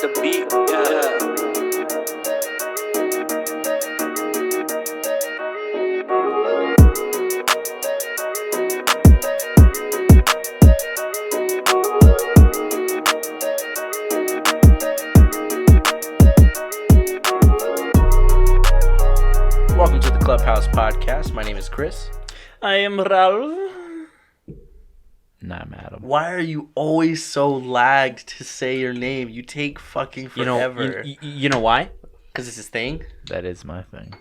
a beat. Yeah. Welcome to the Clubhouse podcast. My name is Chris. I am Ralph. Nah, I'm Adam. Why are you always so lagged to say your name? You take fucking forever. You know why? Because it's his thing? That is my thing.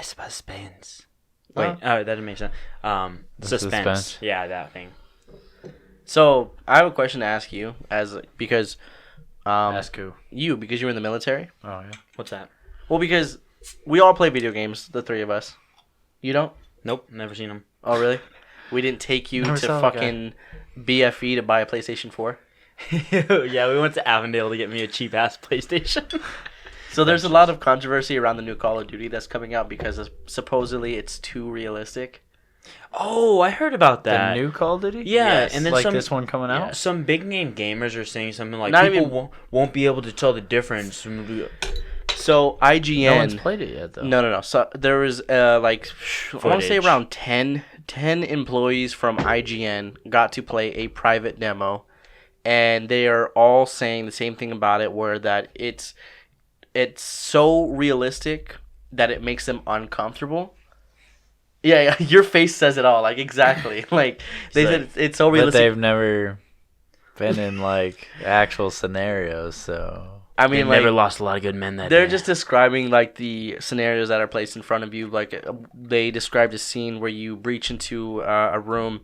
Suspense. Wait, that didn't make sense. Suspense. Yeah, that thing. So, I have a question to ask you, because Ask who? you, because you were in the military. Oh, yeah. What's that? Well, because we all play video games, the three of us. You don't? Nope, never seen them. Oh, really? We didn't take you Never to saw the fucking BFE to buy a PlayStation 4? Yeah, we went to Avondale to get me a cheap ass PlayStation. So there's a lot of controversy around the new Call of Duty that's coming out because supposedly it's too realistic. Oh, I heard about that. The new Call of Duty? Yeah, Yes. and then like some, this one coming out? some big name gamers are saying something like Not people even- won't be able to tell the difference. So IGN... No one's played it yet, though. No. So there was I want to say Footage. around 10 employees from IGN got to play a private demo, and they are all saying the same thing about it, where that it's so realistic that it makes them uncomfortable. Yeah, your face says it all. Like, exactly. Like, they said it's so But realistic. they've never been in, like, actual scenarios, so... I mean, They've like, never lost a lot of good men that they're day. just describing, like, the scenarios that are placed in front of you. Like, they described a scene where you breach into a room,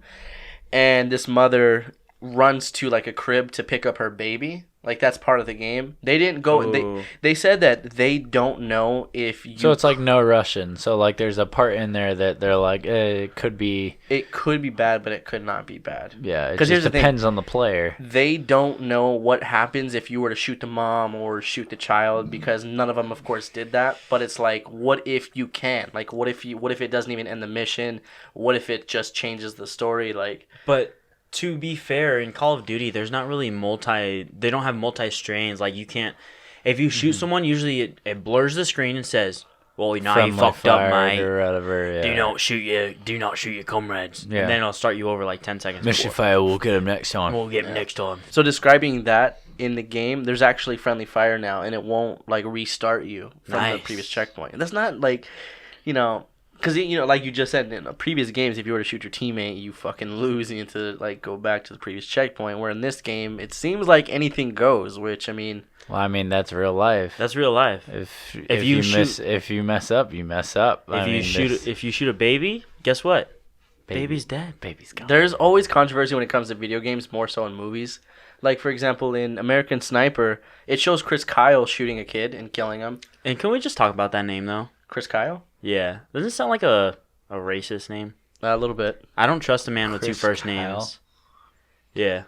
and this mother runs to, like, a crib to pick up her baby. Like, that's part of the game. They didn't go... Ooh. They said that they don't know if you... So it's like no Russian. So, like, there's a part in there that they're like, it could be... It could be bad, but it could not be bad. Yeah, it 'Cause here's just the thing. depends on the player. They don't know what happens if you were to shoot the mom or shoot the child, because none of them, of course, did that. But it's like, what if you can? Like, what if it doesn't even end the mission? What if it just changes the story? Like, But to be fair, in Call of Duty, there's not really they don't have multi-strains. Like, you can't, if you shoot someone, usually it blurs the screen and says, well, you know, you Friendly fucked up, fire mate. or whatever, yeah. Do not shoot your comrades. Yeah. And then it'll start you over like 10 seconds Mission before. fail, we'll get him next time. We'll get him next time. so describing that in the game, there's actually friendly fire now, and it won't, like, restart you from the Nice. previous checkpoint. And that's not, like, you know... Because, you know, like you just said, in previous games, if you were to shoot your teammate, you fucking lose and you have to, like, go back to the previous checkpoint. Where in this game, it seems like anything goes, which, I mean... Well, I mean, that's real life. That's real life. If you you mess up, you mess up. If you shoot a baby, guess what? Baby's dead. Baby's gone. There's always controversy when it comes to video games, more so in movies. Like, for example, in American Sniper, it shows Chris Kyle shooting a kid and killing him. And can we just talk about that name, though? Chris Kyle? Yeah. Doesn't it sound like a racist name? A little bit. I don't trust a man with two Chris first Kyle? names. Yeah.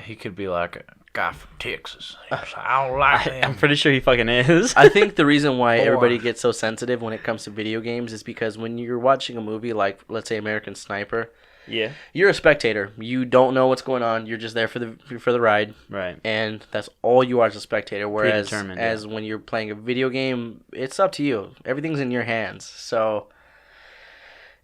He could be like a guy from Texas. I don't like him. I'm pretty sure he fucking is. I think the reason why Or- everybody gets so sensitive when it comes to video games is because when you're watching a movie like, let's say, American Sniper, Yeah. you're a spectator. You don't know what's going on. You're just there for the ride, Right. and that's all you are as a spectator. Whereas, Predetermined, as when you're playing a video game, it's up to you. Everything's in your hands. So,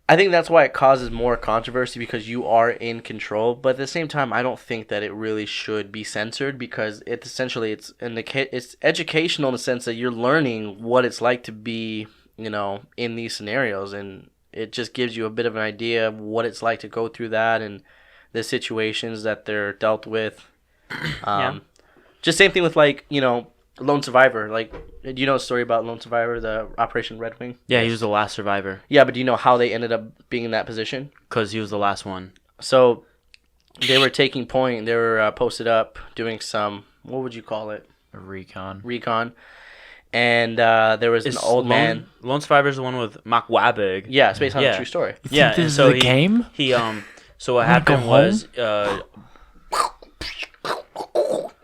I think that's why it causes more controversy, because you are in control. But at the same time, I don't think that it really should be censored, because it's educational in the sense that you're learning what it's like to be, you know, in these scenarios, and it just gives you a bit of an idea of what it's like to go through that and the situations that they're dealt with. Yeah. Just same thing with, like, you know, Lone Survivor. Like, do you know a story about Lone Survivor, the Operation Red Wing? Yeah, he was the last survivor Yeah, but do you know how they ended up being in that position? because he was the last one. So they were taking point. They were posted up doing some, what would you call it? A recon. Recon. And there was an old man. Lone Survivor's the one with Mark Wahlberg. Yeah, it's based on Yeah. a true story. Yeah, This and is so the game? He so what Wanna go happened was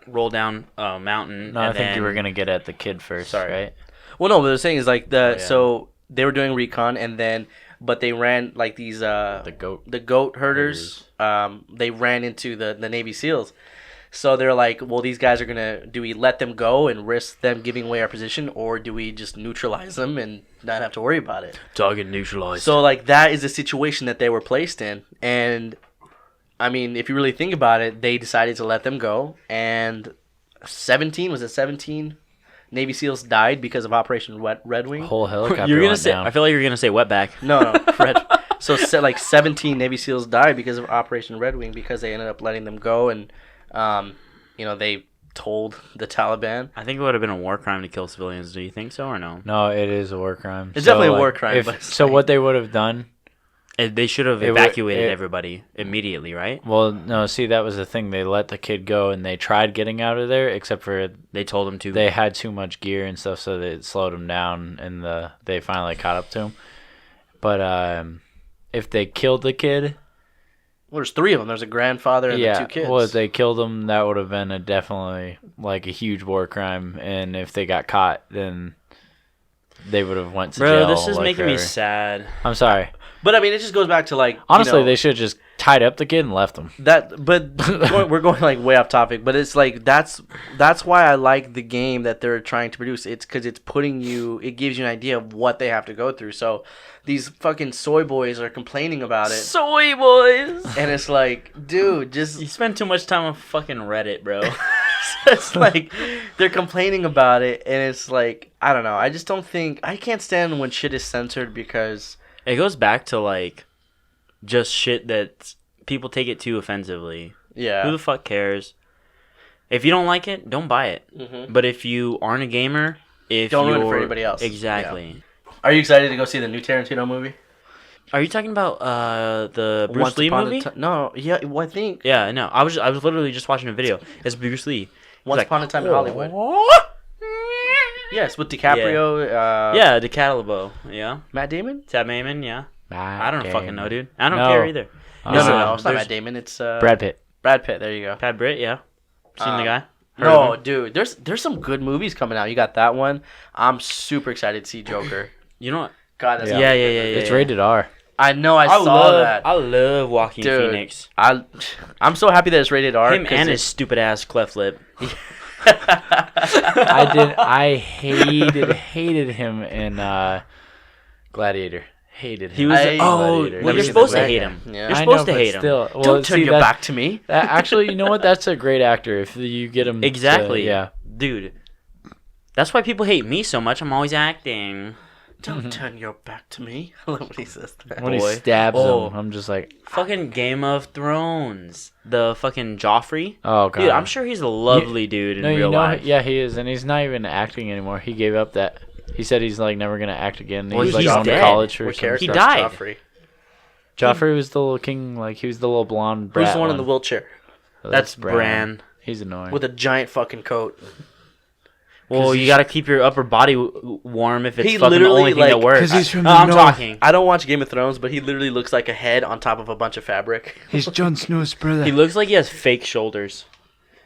roll down a mountain. No, and I think you then- were going to get at the kid first, Sorry. right? Well, no, but the thing is, like, yeah. so they were doing recon, and then, but they ran, like, these, The goat. the goat herders, they ran into the Navy SEALs. So they're like, well, these guys are gonna. Do we let them go and risk them giving away our position, or do we just neutralize them and not have to worry about it? Target neutralized. So like that is the situation that they were placed in, and I mean, if you really think about it, they decided to let them go, and 17 Navy SEALs died because of Operation Red Wing. Whole helicopter You're gonna went say. down. I feel like you're gonna say wetback. No, Red. So like 17 Navy SEAls died because of Operation Red Wing because they ended up letting them go, and they told the Taliban. I think it would have been a war crime to kill civilians. Do you think so or no? No, it is a war crime. It's definitely a war crime. But what they would have done. They should have evacuated everybody immediately, right? Well, no, see, that was the thing. They let the kid go, and they tried getting out of there, except for They told him to. they had too much gear and stuff, so they slowed him down, and they finally caught up to him. But if they killed the kid, well, there's 3 of them. There's a grandfather and the 2 kids. well, if they killed him, that would have been definitely like a huge war crime, and if they got caught, then they would have went to jail. Bro, this is like, making me forever. sad. I'm sorry. But I mean, it just goes back to like Honestly, they should have just tied up the kid and left him. We're going like way off topic, but it's like that's why I like the game that they're trying to produce. It's because it gives you an idea of what they have to go through. So these fucking soy boys are complaining about it, Soy boys. and it's like, dude, just You spend too much time on fucking Reddit, bro. it's like they're complaining about it, and it's like, I don't know. I just don't think I can't stand when shit is censored because. It goes back to like just shit that people take it too offensively. Yeah. Who the fuck cares? If you don't like it, don't buy it. Mm-hmm. But if you aren't a gamer, Don't ruin it for anybody else. Exactly. Yeah. Are you excited to go see the new Tarantino movie? Are you talking about the Bruce Lee movie? No, yeah, well, I think Yeah, no. I was literally just watching a video. It's Bruce Lee. Once Upon a Time in Hollywood. Yes, with DiCaprio. Yeah, DiCaprio. Yeah. Matt Damon. Tab Damon. Yeah. I don't Damon. fucking know, dude. I don't No. care either. No, Listen, it's not there's Matt Damon. It's Brad Pitt. Brad Pitt. There you go. Pat Britt. Yeah. Seen the guy? Heard No, of him? dude. There's some good movies coming out. You got that one. I'm super excited to see Joker. You know what? God, that's Yeah. It's rated R. I know. I saw that. I love Joaquin Dude, Phoenix. I'm so happy that it's rated R. Him and his stupid ass cleft lip. I hated him in Gladiator. Hated him. He was. Gladiator. Well, Never you're seen supposed the to hate Gladiator. him. Yeah. You're I supposed know, to but hate him. still, well, Don't turn see, your back to me. Actually, you know what? That's a great actor if you get him. Exactly. Yeah. Dude. That's why people hate me so much. I'm always acting. Don't turn your back to me. I love what he says. That. When he Boy. stabs Oh. him, I'm just like, Fucking Game of Thrones. The fucking Joffrey. oh god. Dude, I'm sure he's a lovely dude in No, real life. yeah, he is, and he's not even acting anymore. He gave up that. He said he's like never gonna act again. Well, he's like he's going to dead. college or What something. character He is died. Joffrey? Joffrey was the little king, like he was the little blonde brat. Who's the one in the wheelchair Oh, That's Bran. He's annoying. with a giant fucking coat? Well, you gotta keep your upper body warm if it's He fucking the literally, only thing like- that works. 'Cause he's from No, the I'm north. talking. I don't watch Game of Thrones, but he literally looks like a head on top of a bunch of fabric. He's Jon Snow's brother. He looks like he has fake shoulders.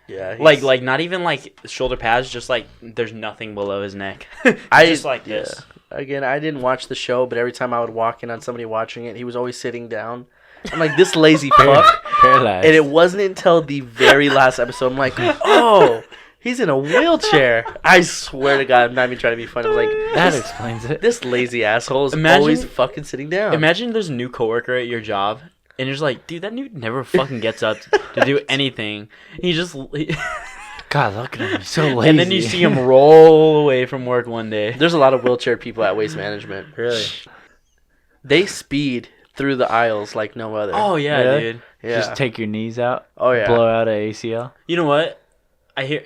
Yeah, Like not even like shoulder pads, just like there's nothing below his neck. I just like this. Again, I didn't watch the show, but every time I would walk in on somebody watching it, he was always sitting down. I'm like, this lazy fuck. Paralyzed. And it wasn't until the very last episode, I'm like, oh, he's in a wheelchair. I swear to God, I'm not even trying to be funny. I'm like, that explains it. this lazy asshole is Imagine- always fucking sitting down. Imagine there's a new coworker at your job, and you're just like, dude, that dude never fucking gets up to do anything. He just, God, look at him. He's so lazy. and then you see him roll away from work one day. There's a lot of wheelchair people at Waste Management. Really? They speed through the aisles like no other. Oh yeah, Yeah? dude. yeah. Just take your knees out. Oh, yeah. Blow out a ACL. You know what? I hear.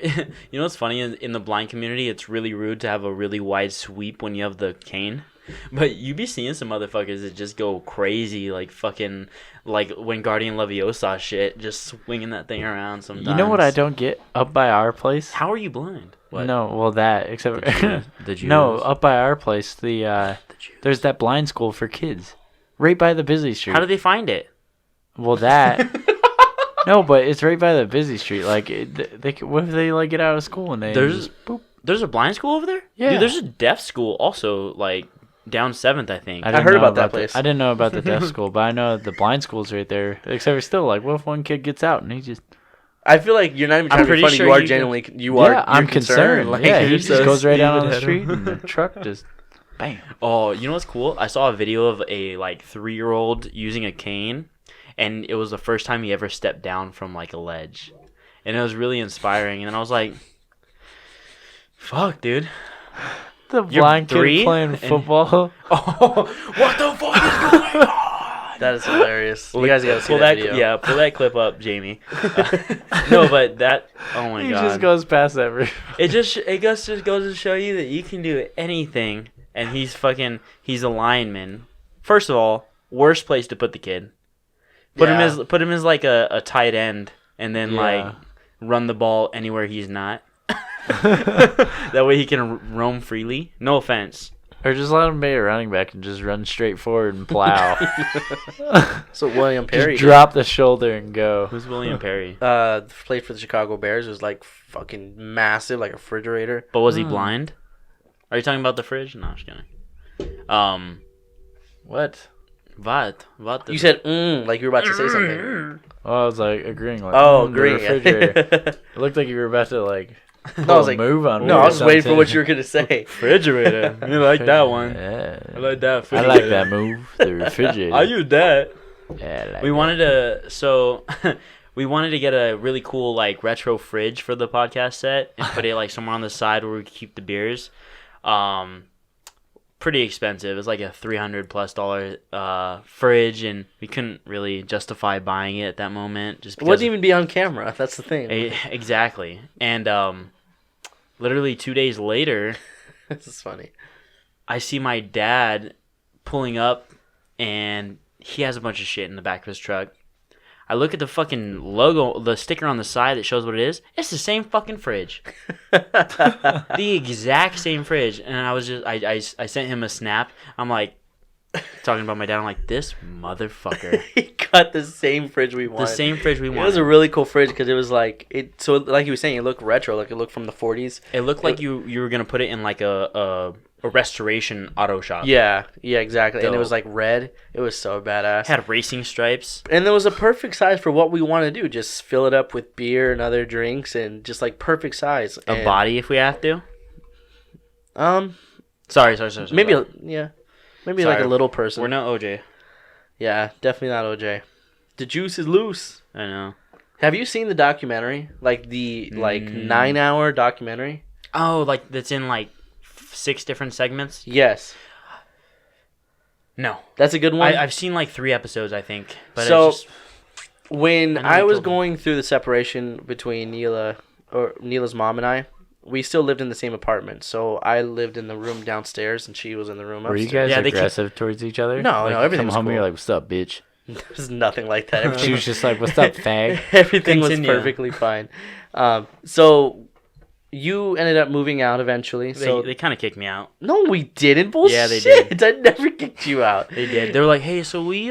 You know what's funny in the blind community? It's really rude to have a really wide sweep when you have the cane. But you be seeing some motherfuckers that just go crazy, like fucking, like when Guardian Leviosa shit, just swinging that thing around sometimes. You know what I don't get? Up by our place. How are you blind? What? No, well that except The Jews. no, up by our place, there's that blind school for kids, right by the busy street. How do they find it? Well, that. No, but it's right by the busy street. Like, what if they like get out of school and they There's just boop? there's a blind school over there. Yeah. Dude, there's a deaf school also, like down 7th, I think. didn't heard know about that place. I didn't know about the deaf school, but I know the blind school's right there. Except for still, like, what if one kid gets out and he just I feel like you're not even trying to be funny. sure You are you genuinely. You are. I'm you're concerned. Like, Yeah, he just so goes right down on the stupid, street and the truck just, bam. Oh, you know what's cool? I saw a video of a like 3-year-old using a cane, and it was the first time he ever stepped down from like a ledge, and it was really inspiring. And I was like, "Fuck, dude." The You're blind 3 kid playing and- football. Oh, what the fuck is going on? That is hilarious. You guys gotta see pull that video. Yeah, pull that clip up, Jamie. No, but that. Oh my He god. just goes past every. It just goes to show you that you can do anything, and he's a lineman. First of all, worst place to put the kid. Put him as like a tight end, and then like run the ball anywhere he's not. That way he can roam freely. No offense. Or just let him be a running back and just run straight forward and plow. So William Perry Just drop the shoulder and go. Who's William Perry? played for the Chicago Bears. Was like fucking massive, like a refrigerator. But was he blind? Are you talking about the fridge? No, I'm just kidding. What? What? You said like you were about to say something. Oh, I was like agreeing. Like, Oh, the green. refrigerator. It looked like you were about to like. No, I was like, move on. no, me I or was just waiting for something. what you were gonna say. Refrigerator. You like that one? Yeah. I like that. I like that move. The refrigerator. I use that. Yeah, I like We that. wanted to we wanted to get a really cool like retro fridge for the podcast set and put it like somewhere on the side where we could keep the beers. Pretty expensive. It's like a $300+ fridge, and we couldn't really justify buying it at that moment. Just It because wouldn't even be on camera. That's the thing. exactly. And literally 2 days later, This is funny. I see my dad pulling up, and he has a bunch of shit in the back of his truck. I look at the fucking logo, the sticker on the side that shows what it is. It's the same fucking fridge. The exact same fridge. And I was just, I sent him a snap. I'm like, talking about my dad. I'm like, this motherfucker. He got the same fridge we wanted. The same fridge we It wanted. was a really cool fridge because it was like it. So like you were saying, it looked retro. Like it looked from the 40s. It looked like you were gonna put it in like a restoration auto shop. Yeah, exactly. And it Dope. was like red. It was so badass. It had racing stripes. And it was a perfect size for what we want to do. Just fill it up with beer and other drinks, and just like perfect size. A body if we have to. Sorry. Maybe maybe like Sorry. a little person. We're not OJ. Yeah, definitely not OJ. The juice is loose. I know. Have you seen the documentary? Like the 9-hour documentary? Oh, like that's in like 6 different segments? Yes. No. That's a good one. I've seen like 3 episodes, I think. But So- it's just, When I know I you was told me. going through the separation between Neela's mom and I, we still lived in the same apartment. So I lived in the room downstairs and she was in the room Were upstairs. you guys Yeah, they keep- aggressive towards each other? No, like, no, everything Come was home, cool. you're like, "What's up, bitch?" There's nothing like that. She Everything was just like, "What's up, fag?" Everything was Continue. perfectly fine. So you ended up moving out eventually. So they kind of kicked me out. no, we didn't. Bullshit. Yeah, they did. I never kicked you out. They did. They were like, "Hey, so we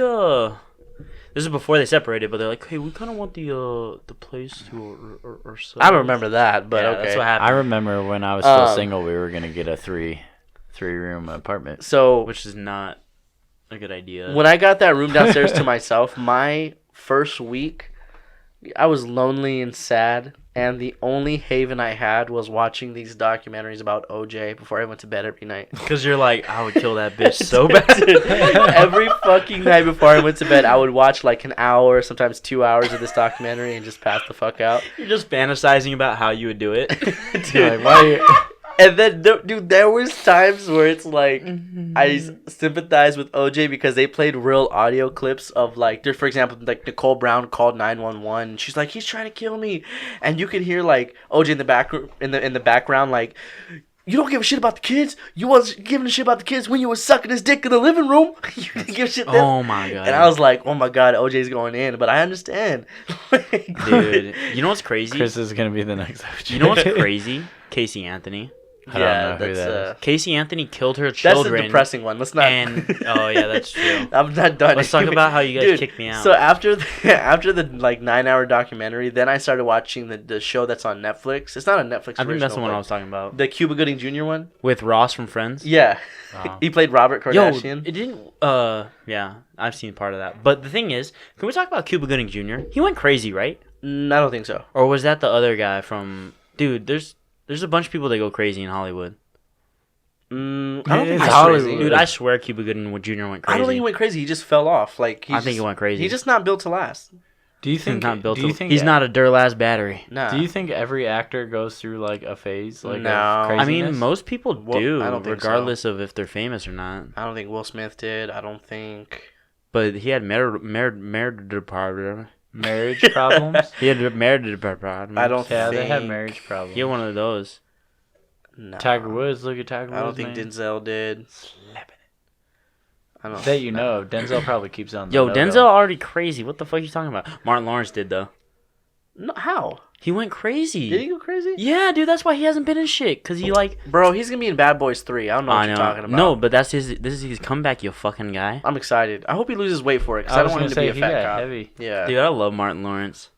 this is before they separated, but they're like, "Hey, we kind of want the place to ourselves." I don't remember that, but Yeah, okay. that's what I happened. remember when I was still Um, single, we were gonna get a three-room apartment. So Which is not a good idea. when I got that room downstairs to myself, my first week, I was lonely and sad, and the only haven I had was watching these documentaries about OJ before I went to bed every night. Because you're like, I would kill that bitch so bad. Every fucking night before I went to bed, I would watch like an hour, sometimes 2 hours of this documentary and just pass the fuck out. You're just fantasizing about how you would do it. You're like, why? Are you... And then, dude, there was times where it's like I sympathize with OJ because they played real audio clips of like, for example, like Nicole Brown called 911. She's like, he's trying to kill me, and you could hear like OJ in the background like, you don't give a shit about the kids. You wasn't giving a shit about the kids when you was sucking his dick in the living room. You didn't give a shit then. Oh my god. And I was like, oh my god, OJ's going in, but I understand. Dude, you know what's crazy? Chris is gonna be the next. OJ. You know what's crazy? Casey Anthony. I don't know who that is. Casey Anthony killed her That's children. the depressing one. Let's not. And oh yeah, that's true. I'm not done. Let's talk about how you guys kicked me out. So after the like 9-hour documentary, then I started watching the show that's on Netflix. It's not a Netflix. I think that's the one but I was talking about. The Cuba Gooding Jr. one. With Ross from Friends. Yeah, Wow. he played Robert Yo, Kardashian. it didn't. Yeah, I've seen part of that. But the thing is, can we talk about Cuba Gooding Jr.? He went crazy, right? I don't think so. Or was that the other guy from? Dude, there's a bunch of people that go crazy in Hollywood. I don't think It's he's Hollywood. crazy. Dude, I swear Cuba Gooding Jr. went crazy. I don't think he went crazy. He just fell off. Like I think he went crazy. He's just not built to last. Do you think? not built Do you to, think? he's not a Durlast battery. Nah. Do you think every actor goes through like a phase like No. of I craziness? mean, most people Well, do, I don't think so. regardless of if they're famous or not. I don't think Will Smith did. I don't think. But he had marriage marriage problems. He had marriage problems. I don't Yeah, think. they have marriage problems. He had one of those. No. Tiger Woods, look at Tiger Woods. I don't think man. Denzel did. I don't. That you know, Denzel probably keeps on. The Yo, no-go. Denzel already crazy. What the fuck are you talking about? Martin Lawrence did though. No, how? He went crazy. Did he go crazy? Yeah, dude. That's why he hasn't been in shit. Cause he like. Bro, he's gonna be in Bad Boys 3. I don't know what I you're know. talking about. No, but that's his. This is his comeback. You fucking guy. I'm excited. I hope he loses weight for it because I don't want him to be a he fat got cop. heavy. Yeah. Dude, I love Martin Lawrence.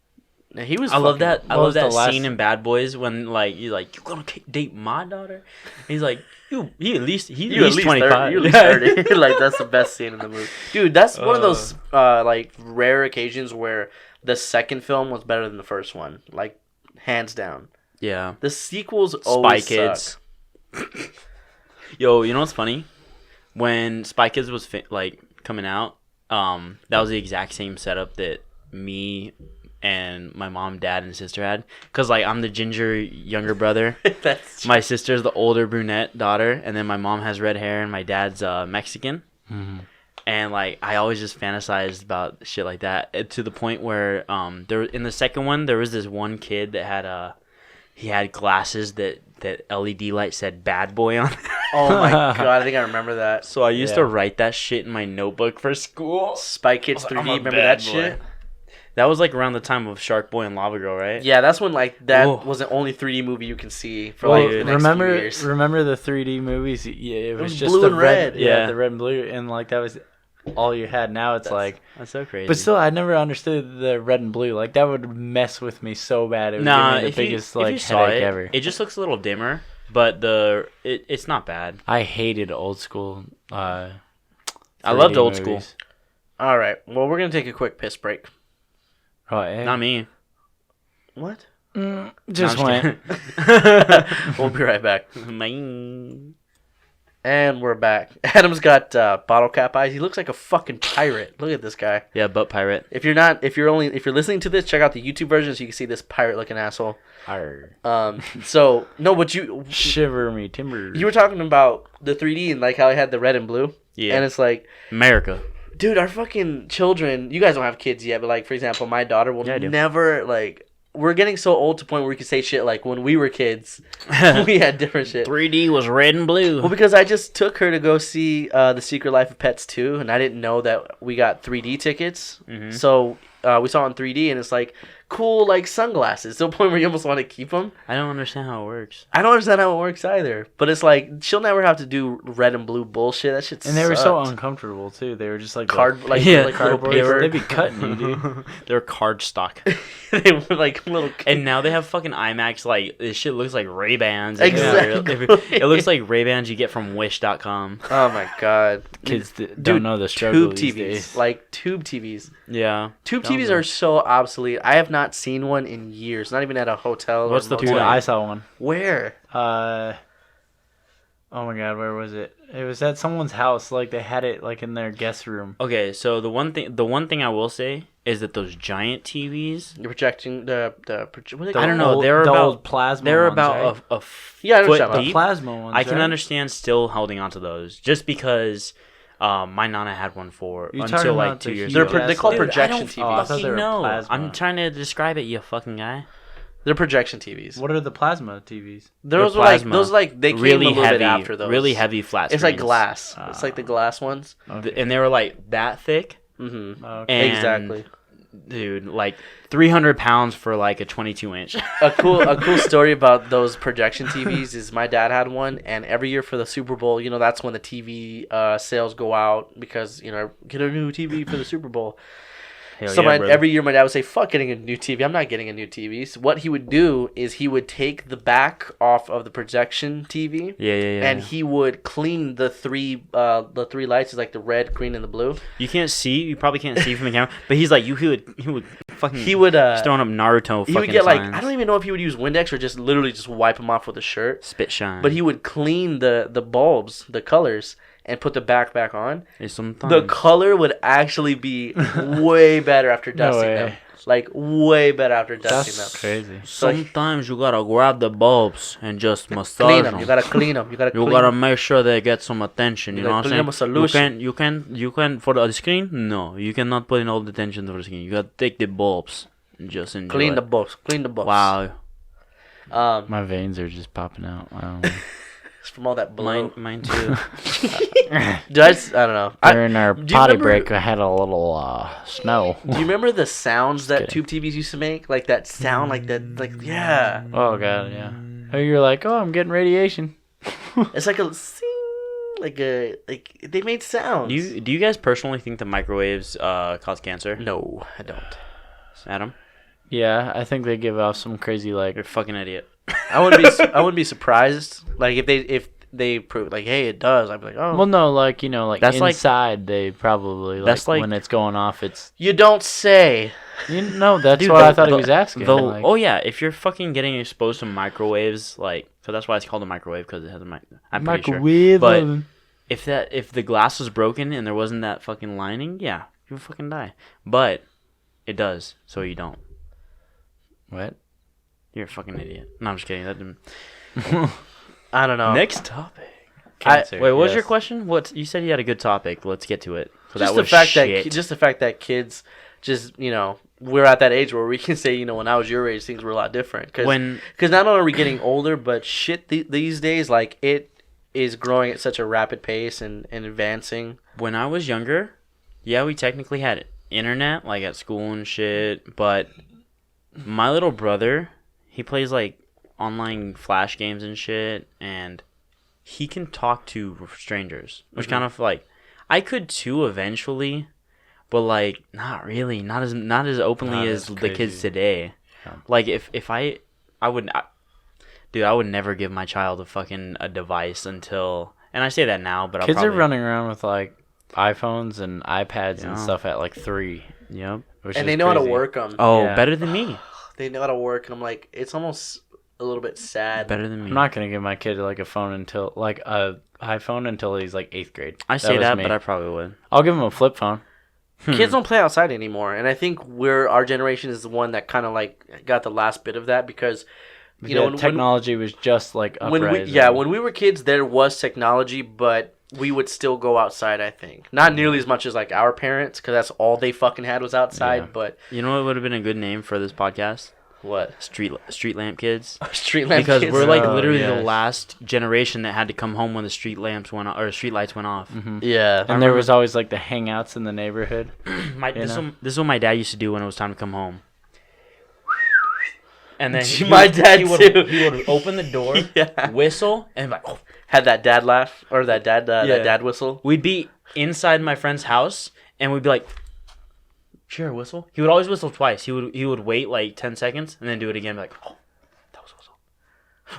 Yeah, he was. I love that. I what love was the that last- scene in Bad Boys when like you're like you gonna date my daughter. And he's like he at least 25. You at least 30. Like that's the best scene in the movie, dude. That's one of those like rare occasions where the second film was better than the first one, like hands down. Yeah. The sequels Spy always Kids. suck. Yo, you know what's funny? When Spy Kids was like coming out, that was the exact same setup that me and my mom, dad, and sister had. Cause like I'm the ginger younger brother. That's My sister's the older brunette daughter, and then my mom has red hair, and my dad's Mexican. Mm-hmm. And like I always just fantasized about shit like that to the point where there in the second one there was this one kid that had he had glasses that LED light said bad boy on. oh my god, I think I remember that. So I used Yeah. to write that shit in my notebook for school. Spy Kids I'm 3D. a Remember bad that boy. shit? That was like around the time of Shark Boy and Lava Girl, right? Yeah, that's when like that Whoa. was the only 3D movie you can see for Well, like the next few years. remember the 3D movies? Yeah, it was just blue the and red. Yeah, Yeah. the red and blue, and like that was all you had. Now it's like, That's so crazy. but still, I never understood the red and blue. Like that would mess with me so bad. It would nah, give me if the biggest you, if like you saw headache it, ever. it just looks a little dimmer, but it's not bad. I hated old school. I loved 3D old school. movies. All right, well we're gonna take a quick piss break. Oh, eh? Not me. What? Just No, I'm went. We'll be right back. Mine. And we're back. Adam's got bottle cap eyes. He looks like a fucking pirate. Look at this guy. Yeah, butt pirate. If you're listening to this, check out the YouTube version so you can see this pirate looking asshole. Arr. So no, but you Shiver me timber. were talking about the 3D and like how I had the red and blue. Yeah. And it's like, America. dude, our fucking children. You guys don't have kids yet, but like for example, my daughter will Yeah, I do. never like. We're getting so old to the point where we can say shit like when we were kids, we had different shit. 3D was red and blue. Well, because I just took her to go see The Secret Life of Pets 2, and I didn't know that we got 3D tickets. Mhm. So we saw it in 3D, and it's like cool, like sunglasses to the point where you almost want to keep them. I don't understand how it works. I don't understand how it works either, but it's like she'll never have to do red and blue bullshit. That shit And they were so sucked. uncomfortable too. They were just like Card like Yeah, like little cardboard. paper. They'd be cutting you, dude. They're card stock. They were like little. And now they have fucking IMAX. Like this shit looks like Ray Bans. Exactly. It looks like Ray Bans you get from Wish.com. Oh my god, Kids Dude, don't know the struggle tube these TVs, days. like tube TVs. Yeah. Tube Sounds TVs like- are so obsolete. I have not seen one in years. Not even at a hotel. or What's the motel. Dude, point? I saw one. Where? Oh my god, where was it? It was at someone's house. Like they had it like in their guest room. Okay, so the one thing I will say is that those giant TVs. You're projecting the what are they I don't know. Old- They're the about old plasma. They're ones, about right? a Yeah, I know what foot you're talking the deep. plasma ones. I can right? understand still holding on to those just because my nana had one for You until talking like about 2 the years They're ago. huge they call ass- Dude, projection I don't TVs. Oh, I thought they fucking were know. plasma. I'm trying to describe it, you fucking guy. They're projection TVs. What are the plasma TVs? Those They're are like plasma. they came Really a little heavy, bit after those. really heavy flat. It's like screens. glass. It's like the glass ones. And they were like that thick. Mm-hmm. Okay. And, Exactly. Dude, like 300 pounds for like a 22 inch. A cool story about those projection TVs is my dad had one, and every year for the Super Bowl, that's when the TV sales go out because get a new TV for the Super Bowl. Hell So yeah, brother. every year my dad would say, "Fuck getting a new TV. I'm not getting a new TV." So what he would do is he would take the back off of the projection TV. Yeah. And he would clean the three lights, is like the red, green, and the blue. You can't see. You probably can't see from the camera. But he's like, he would fucking. He would He's throwing up Naruto. he Fucking would get like signs. I don't even know if he would use Windex or just literally just wipe him off with a shirt. Spit shine. But he would clean the bulbs, the colors, and put the back on. Sometimes. The color would actually be way better after dusting way. them. Like way better after dusting That's them. crazy. Sometimes you gotta grab the bulbs and just massage Clean them. them. You gotta clean them. You gotta. You clean gotta 'em. make sure they get some attention. You You know gotta what I'm clean saying? them with solution. You can for the screen. No, you cannot put in all the attention to the screen. You gotta take the bulbs and just enjoy. Clean the bulbs. Clean the bulbs. Wow. My veins are just popping out. I don't know. It's from all that blow. Mine too. I don't know. During our do you potty remember- break, I had a little snow. Do you remember the sounds that kidding. tube TVs used to make? Like that sound, like that, like yeah. Oh god, yeah. Oh, you're like, oh, I'm getting radiation. It's like a sing, like they made sounds. Do you guys personally think the microwaves cause cancer? No, I don't. Adam, Yeah, I think they give off some crazy like. you're a fucking idiot. I wouldn't be surprised. Like if they prove like, hey, it does. I'd be like, oh. Well, no, like like That's like- inside they probably That's like- when it's going off. It's You don't say. that's Dude, what I thought he was asking. like- oh yeah, if you're fucking getting exposed to microwaves, like, so that's why it's called a microwave because it has a mic. I'm pretty sure. microwave. But oven. if the glass was broken and there wasn't that fucking lining, yeah, you would fucking die. But it does, so you don't. What? You're a fucking idiot. No, I'm just kidding. That didn't... I don't know. Next topic. Cancer, Wait, what was your yes. question? What you said you had a good topic. Let's get to it. So Just that the was fact shit. that the fact that kids just we're at that age where we can say when I was your age things were a lot different because not only are we getting older but shit these days like it is growing at such a rapid pace and advancing. When I was younger, yeah, we technically had internet like at school and shit, but my little brother, he plays like online flash games and shit, and he can talk to strangers, which kind of like I could too eventually, but like not really, not as openly Nah, as that's the kids crazy. today. Yeah. Like if I would, dude, I would never give my child a device until, and I say that now, but Kids I'll are probably, running around with like iPhones and iPads and Yeah. stuff at like 3. Yep. Which And is they know how to crazy. work them. Oh, Yeah. better than me. They know how to work, and I'm like, it's almost a little bit sad. Better than me. I'm not gonna give my kid like a phone until like a iPhone until he's like 8th grade. I say was that, me. but I probably would. I'll give him a flip phone. Kids don't play outside anymore, and I think our generation is the one that kind of like got the last bit of that because Technology was just like when uprising. when we were kids there was technology, but we would still go outside. I think not nearly as much as like our parents because that's all they fucking had was outside. Yeah. But You know what would have been a good name for this podcast? what Street lamp kids. street lamp Because kids? we're like Oh, literally the yes. last generation that had to come home when the street lamps went off, or street lights went off. yeah. And there was always like the hangouts in the neighborhood. This know? is what my dad used to do when it was time to come home. And then My dad too. He would open the door, Yeah. whistle, and like, oh. Had that dad laugh or that dad Yeah. that dad whistle. We'd be inside my friend's house, and we'd be like, "Sure, whistle." He would always whistle twice. He would wait like 10 seconons and then do it again. Be like, "Oh, that was whistle."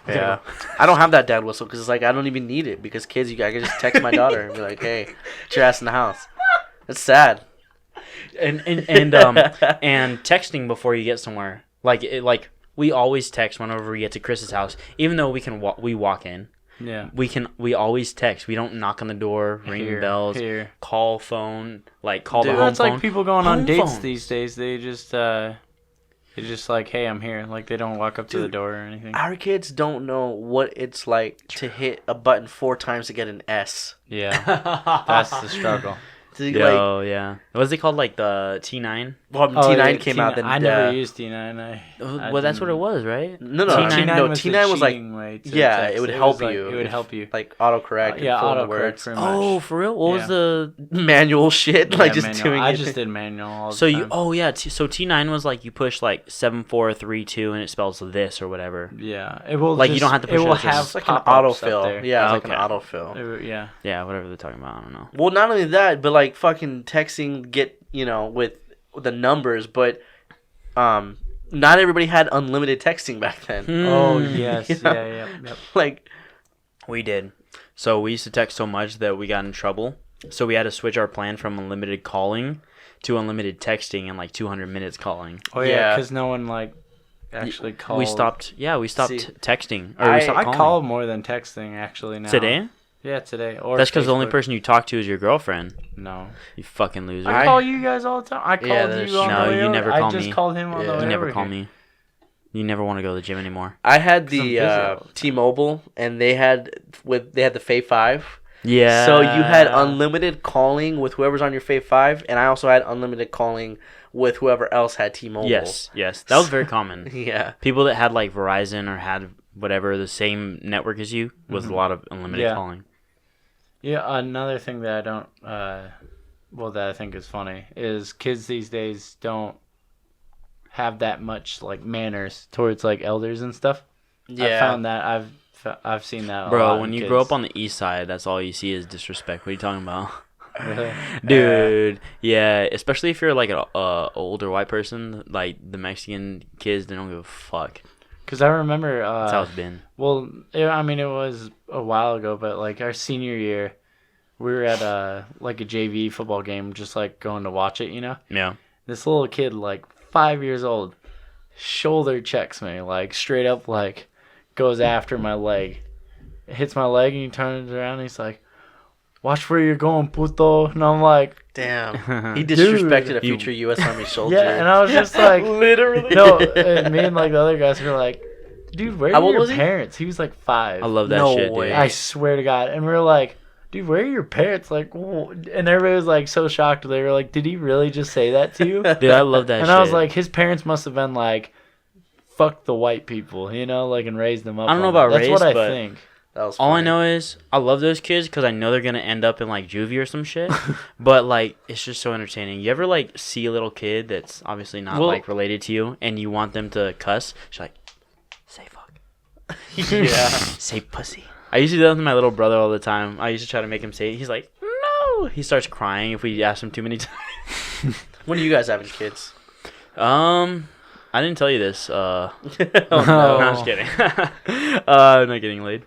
Okay, Yeah, go. I don't have that dad whistle because it's like I don't even need it because kids, I can just text my daughter and be like, "Hey, get your ass in the house." It's sad. and texting before you get somewhere. Like we always text whenever we get to Chris's house, even though we walk in. Yeah. We always text. We don't knock on the door, ring bells, Here. call phone, like call Dude, the home That's phone. like people going on Home dates phone. these days. They just it's just like, hey, I'm here. Like they don't walk up to the Dude, door or anything. Our kids don't know what it's like to hit a button 4 times to get an S. Yeah. That's the struggle. To, like, Yo, yeah. What's it called? Like the T9? well, T9 came out. Then I never used T9. Well, that's what it was, right? No, T9 T9 was like yeah, it would help like, you. It would help you. like autocorrect. and Yeah, fill in the autocorrect words. pretty much. Oh, for real? What was Yeah. the? Manual shit, like just manual. doing I it. just did manual all the So time. you? Oh yeah. So T9 was like you push like 7432 and it spells this or whatever. Yeah, it will. Like, you don't have to It push will it, it's have just It's like an pop-ups up autofill. there. Yeah, it's like Okay. an autofill. Yeah. Yeah, whatever they're talking about. I don't know. Well, not only that, but like fucking texting get with the numbers, but not everybody had unlimited texting back then. Oh yes. Yeah. Yeah. Yep. Like We did. So we used to text so much that we got in trouble. So we had to switch our plan from unlimited calling to unlimited texting and like 200 minutes calling. Oh Yeah. because no one like actually called. We stopped See, texting. Or we stopped I calling. call more than texting actually now. Today? Yeah, today. Or That's because the only Facebook. person you talk to is your girlfriend. No. You fucking loser. I call you guys all the time. I called that is you on true. the No, way you over. never I call just me. called him on Yeah. the way You never over call here. me. You never want to go to the gym anymore. I had I'm busy the all the time. T-Mobile, and they had the Fave 5. Yeah. So you had unlimited calling with whoever's on your Fave 5, and I also had unlimited calling with whoever else had T-Mobile. Yes. That was very common. Yeah. People that had like Verizon or had whatever the same network as you was a lot of unlimited Yeah. calling. Yeah, another thing that I don't, that I think is funny is kids these days don't have that much like manners towards like elders and stuff. Yeah. I found that I've seen that. A Bro, lot when in you grow kids. up on the east side, that's all you see is disrespect. What are you talking about? Really? Dude, yeah, especially if you're like an older white person, like the Mexican kids, they don't give a fuck. Because I remember. That's how it's been. Well, I mean, it was a while ago, but like our senior year, we were at a JV football game, just like going to watch it, you know. Yeah. This little kid, like 5 years old, shoulder checks me, like straight up, like goes after my leg, hits my leg, and he turns around, and he's like, "Watch where you're going, puto," and I'm like, Damn. He disrespected Dude. a future U.S. Army soldier. yeah, and I was just like, Literally. no, and me and like the other guys were like, dude, where How are old your was he? parents? He was like 5. I love that No shit, way. dude. I swear to God. And we were like, dude, where are your parents? Like, whoa. And everybody was like so shocked. They were like, did he really just say that to you? Dude, I love that And shit. I was like, his parents must have been like, fuck the white people, you know, like, and raised them up. I don't know on about that. That's race, what I but- think. That was all I funny. know is I love those kids because I know they're gonna end up in like juvie or some shit. But like, it's just so entertaining. You ever like see a little kid that's obviously not Well- like related to you, and you want them to cuss? She's like, say fuck, Yeah. say pussy. I used to do that with my little brother all the time. I used to try to make him say it. He's like, no. He starts crying if we ask him too many times. When are you guys having kids? I didn't tell you this. Oh, No, no. I'm just kidding. I'm not getting laid.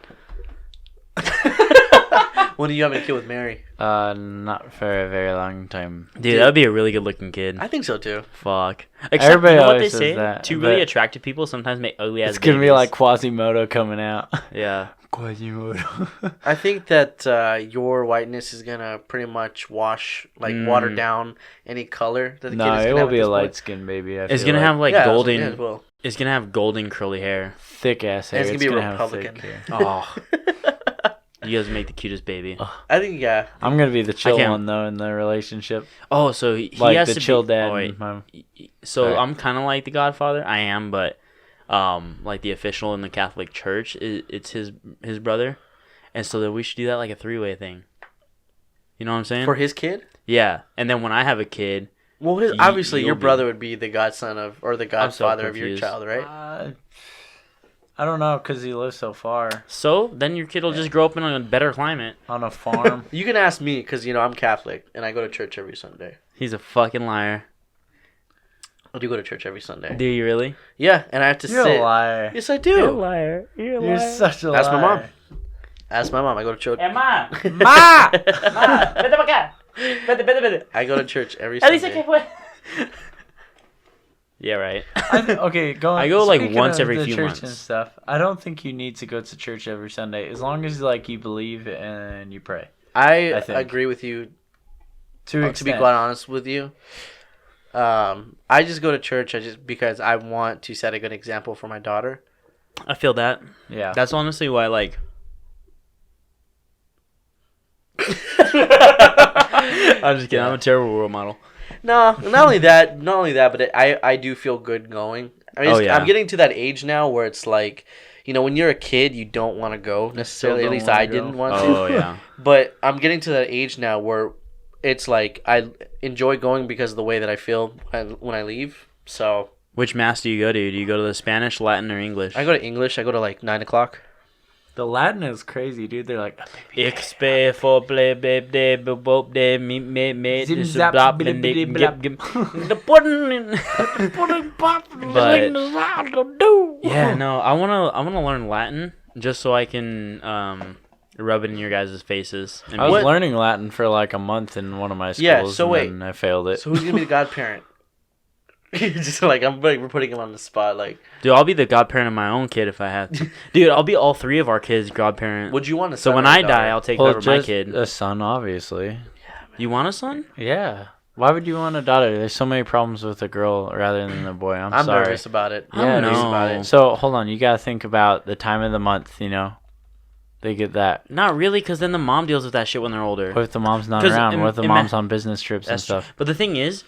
When are you having a kid with Mary? Not for a very long time. Dude, that would be a really good looking kid. I think so too. Fuck. Everybody you know what they always says say? that, Two really but- attractive people sometimes make ugly ass It's going to be babies. like Quasimodo coming out. Yeah. Quasimodo. I think that your whiteness is gonna pretty much wash, water down any color that the kid No, is it gonna will have be at a this point. light skinned baby. It's gonna have like Yeah, golden. yeah, well. It's gonna have golden curly hair. thick ass hair. And it's gonna be a have thick Republican. hair. Oh, you guys make the cutest baby. I think yeah. I'm gonna be the chill can't- one though in the relationship, Oh, so he like has the to chill be, dad. Oh, and wait. my- So Sorry. I'm kind of like the Godfather. I am, but like the official in the Catholic Church, it's his brother, and so that we should do that like a 3-way thing. You know what I'm saying? For his kid. Yeah, and then when I have a kid, Well, You- obviously your you'll be- brother would be the godson of, or the I'm so godfather of your confused. child, right? I don't know because he lives so far so then your kid will just grow up in a better climate. on a farm. You can ask me because I'm Catholic and I go to church every Sunday. He's a fucking liar. I do go to church every Sunday. Do you really? Yeah, and I have to You're sit. a liar. Yes, I do. liar. You're such a Ask liar. my mom. Ask my mom. I go to church. Emma. Ma! Vete para acá. Vete. I go to church every Sunday. fue. Yeah, right. Okay, I go, like, speaking once of every the few church months. and stuff. I don't think you need to go to church every Sunday as long as like you believe and you pray. I I think. agree with you. To To be extent. quite honest with you, I just go to church because I want to set a good example for my daughter. I feel that. Yeah. That's honestly why, like. I'm just kidding. I'm a terrible role model. No, not only that, but I do feel good going. I mean, Oh, yeah. I'm getting to that age now where it's like, when you're a kid, you don't want to go necessarily. At don't least wanna I go. didn't want to. Oh, yeah. But I'm getting to that age now where it's like I enjoy going because of the way that I feel when I leave. So Which mass do you go to? Do you go to the Spanish, Latin, or English? I go to English. I go to like 9:00. The Latin is crazy, dude. They're like, Ixpe for play babe de bob de me Zim is zap, blop bidi and de bidi blap. the pudding. But yeah, no, I wanna learn Latin just so I can rub it in your guys' faces. And I was What- learning Latin for like a month in one of my schools, Yeah, so and wait. then I failed it. So who's gonna be the godparent? Just like we're putting him on the spot. Like, dude, I'll be the godparent of my own kid if I have to. Dude, I'll be all 3 of our kids' godparent. would you want a So son when or a I daughter? die, I'll take Well, over my just kid. a son, obviously. You want a son? Yeah. Why would you want a daughter? There's so many problems with a girl rather than a boy. I'm sorry. nervous about it. I don't I'm nervous know. about it. So hold on, you gotta think about the time of the month. You know, they get that. Not really, because then the mom deals with that shit when they're older. What if the mom's not 'Cause around? What if the ima- mom's on business trips and That's true. stuff? But the thing is,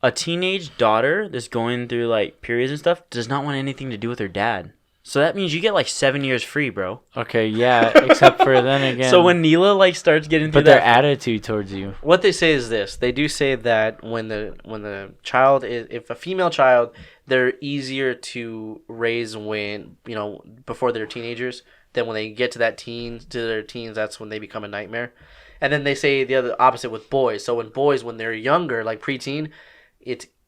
a teenage daughter that's going through like periods and stuff does not want anything to do with her dad. So that means you get like 7 years free, bro. Okay, yeah. Except for then again. So when Neela like starts getting through but their that, attitude towards you. What they say is this: they do say that when the child is, if a female child, they're easier to raise when before they're teenagers. Then when they get to their teens, that's when they become a nightmare. And then they say the other opposite with boys. So when they're younger, like preteen,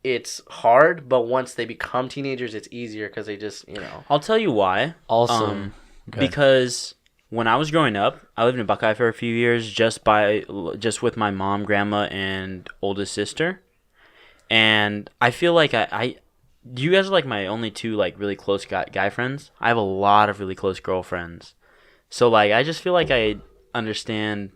it's hard, but once they become teenagers, it's easier because they just I'll tell you why. Awesome. Because when I was growing up, I lived in Buckeye for a few years just with my mom, grandma, and oldest sister. And I feel like you guys are like my only 2 like really close guy friends. I have a lot of really close girlfriends. So like I just feel like I understand.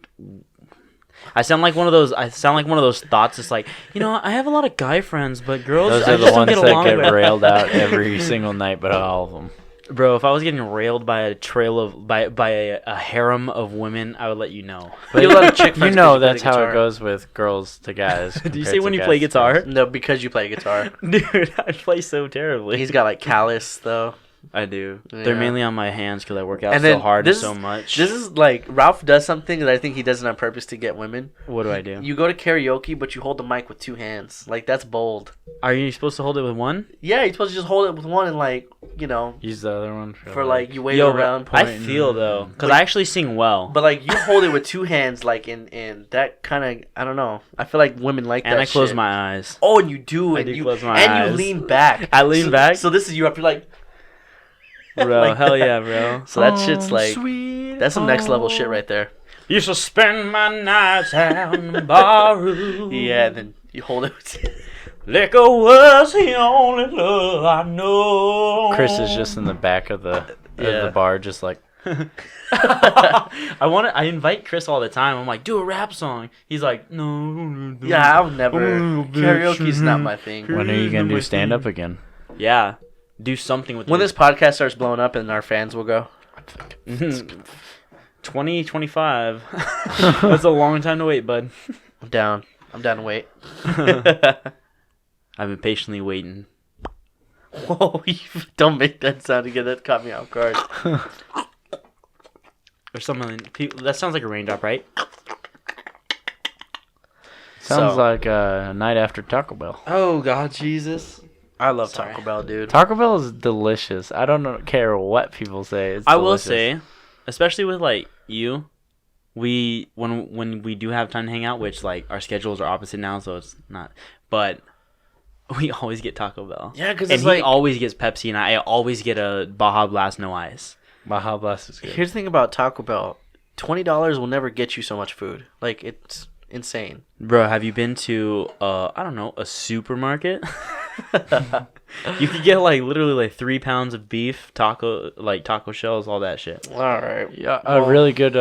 I sound like one of those thoughts. It's like, I have a lot of guy friends, but girls, Those I are just the don't ones get that along get with. railed out every single night, but all of them. Bro, if I was getting railed by a harem of women, I would let you know. But you have a lot of chick friends 'cause you play that's the how guitar. it goes with girls to guys. Do you compared say to when you guys play to guitar? girls. No, because you play guitar. Dude, I play so terribly. He's got like callus though. I do. Yeah. They're mainly on my hands because I work out And so then hard and this so is- much. This is like Ralph does something that I think he does it on purpose to get women. What do I do? You go to karaoke, but you hold the mic with 2 hands. Like that's bold. Are you supposed to hold it with one? Yeah, you're supposed to just hold it with one and like Use the other one for like you wave Yo, it around. I point feel though, because But- I actually sing well, But like you hold it with 2 hands, like in that kind of I don't know. I feel like women like and that. I close shit. my eyes. Oh, and you do, I and do you close my and eyes. you lean back. I lean back? So this is you up. You're like, Bro, Like- hell yeah, bro. so that shit's like that's some next level shit right there. Used to spend my nights out in the barroom. Yeah, and then you hold it. With Liquor was the only love I know. Chris is just in the back of the Yeah. bar, just like I invite Chris all the time. I'm like, do a rap song. He's like, no. Yeah, I'll never. Oh, bitch. Karaoke's not my thing. when are you gonna do stand up again? Yeah, do something with When it. this podcast starts blowing up and our fans will go. 2025. That's a long time to wait, bud. I'm down. I'm down to wait. I've been patiently waiting. Whoa, you don't make that sound again. That caught me off guard. Or something. That sounds like a raindrop, right? Sounds So- like a night after Taco Bell. Oh God, Jesus! I love Sorry. Taco Bell, dude. Taco Bell is delicious. I don't care what people say. It's I will delicious. say, especially with like you, when we do have time to hang out, which like our schedules are opposite now, so it's not. But we always get Taco Bell. Yeah, because And it's he like always gets Pepsi, and I always get a Baja Blast, no ice. Baja Blast is good. here's the thing about Taco Bell: $20 will never get you so much food. Like it's insane. Bro, have you been to I don't know, a supermarket? You could get like literally like 3 pounds of beef, taco shells, all that shit. All right. Yeah, a really good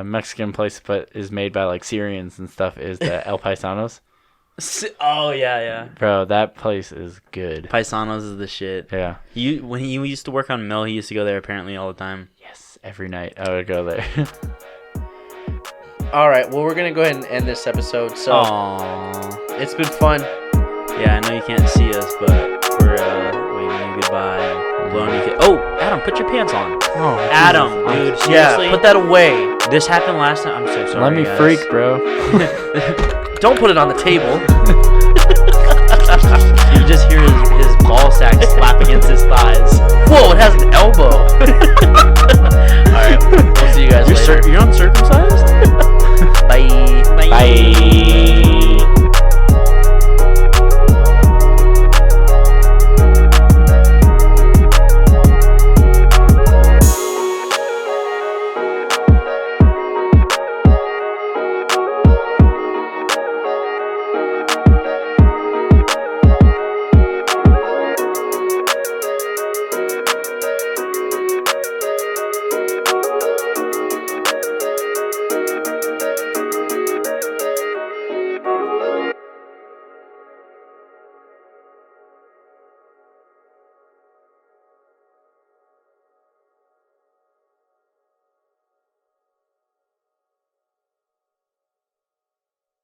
Mexican place, but is made by like Syrians and stuff. Is the El Paisanos, Oh yeah. bro? That place is good. Paisanos is the shit. Yeah. When he used to work on Mill, he used to go there apparently all the time. Yes, every night I would go there. All right. Well, we're gonna go ahead and end this episode. So Aww. it's been fun. Yeah, I know you can't see us, but we're waving you goodbye. Blowing you Oh, Adam, put your pants on. Oh, Adam, dude, seriously. Yeah, put that away. This happened last time. I'm so sorry. Let me guys. freak, bro. Don't put it on the table. You just hear